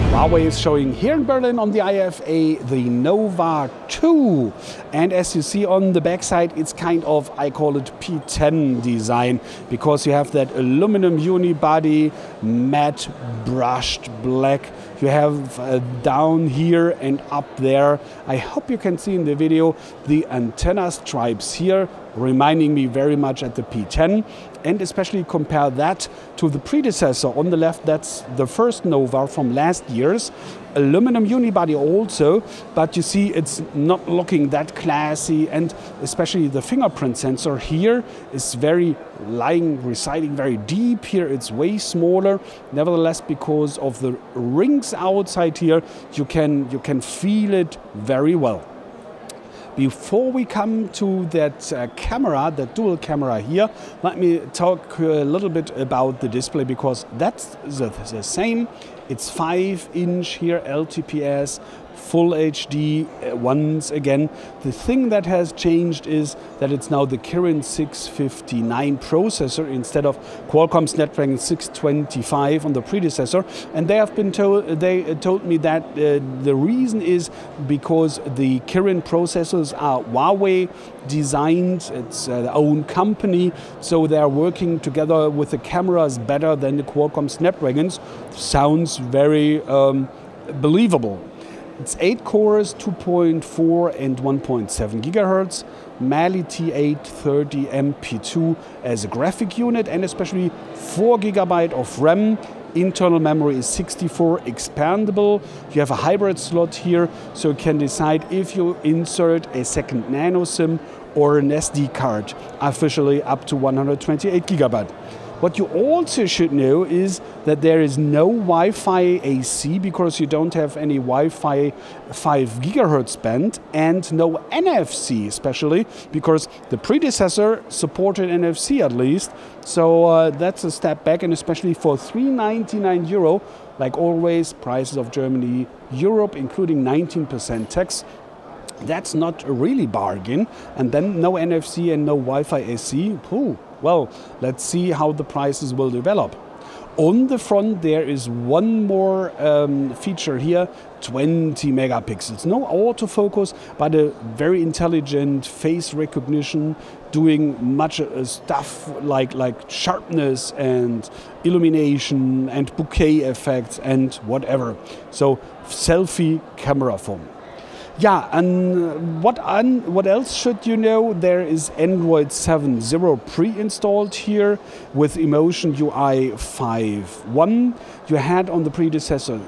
Huawei is showing here in Berlin on the IFA the Nova 2, and as you see on the backside, it's kind of, I call it P10 design, because you have that aluminum unibody, matte brushed black. You have down here and up there, I hope you can see in the video, the antenna stripes here, reminding me very much at the P10, and especially compare that to the predecessor. On the left, that's the first Nova from last year's. Aluminum unibody also, but you see it's not looking that classy, and especially the fingerprint sensor here is residing very deep. Here it's way smaller. Nevertheless, because of the rings outside here, you can feel it very well. Before we come to that camera, that dual camera here, let me talk a little bit about the display, because that's the same. It's 5-inch here, LTPS, Full HD once again. The thing that has changed is that it's now the Kirin 659 processor instead of Qualcomm's Snapdragon 625 on the predecessor. And they told me that the reason is because the Kirin processors are Huawei designed, it's their own company, so they are working together with the cameras better than the Qualcomm Snapdragons. Sounds very believable. It's 8 cores, 2.4 and 1.7 gigahertz, Mali T830 MP2 as a graphic unit, and especially 4 GB of RAM. Internal memory is 64, expandable. You have a hybrid slot here, so you can decide if you insert a second nano SIM or an SD card, officially up to 128 GB. What you also should know is that there is no Wi-Fi AC, because you don't have any Wi-Fi 5 GHz band, and no NFC, especially because the predecessor supported NFC at least. So that's a step back, and especially for €399, like always, prices of Germany, Europe, including 19% tax. That's not a really bargain. And then no NFC and no Wi-Fi AC. Well, let's see how the prices will develop. On the front, there is one more feature here, 20 megapixels. No autofocus, but a very intelligent face recognition, doing much stuff like sharpness and illumination and bokeh effects and whatever. So, selfie camera phone. Yeah, and what else should you know? There is Android 7.0 pre-installed here with Emotion UI 5.1. You had on the predecessor,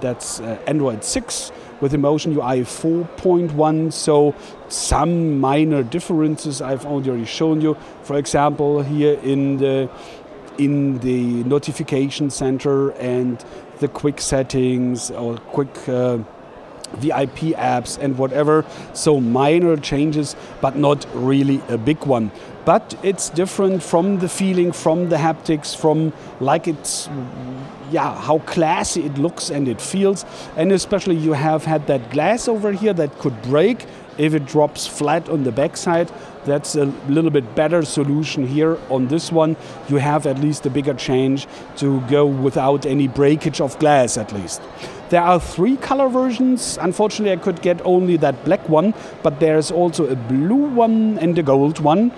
that's Android 6 with Emotion UI 4.1. So some minor differences I've already shown you. For example, here in the notification center and the quick settings or quick VIP apps and whatever, so minor changes, but not really a big one. But it's different from the feeling, from the haptics, from how classy it looks and it feels. And especially you have had that glass over here that could break if it drops flat on the backside. That's a little bit better solution here on this one. You have at least a bigger change to go without any breakage of glass at least. There are 3 color versions. Unfortunately, I could get only that black one, but there's also a blue one and a gold one.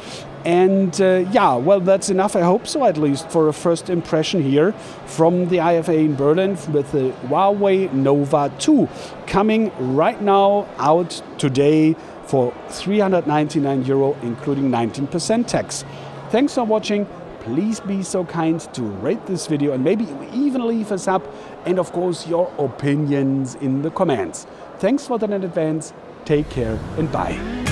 And well, that's enough, I hope so, at least for a first impression here from the IFA in Berlin with the Huawei Nova 2, coming right now out today for €399, including 19% tax. Thanks for watching. Please be so kind to rate this video and maybe even leave us up, and of course your opinions in the comments. Thanks for that in advance. Take care and bye.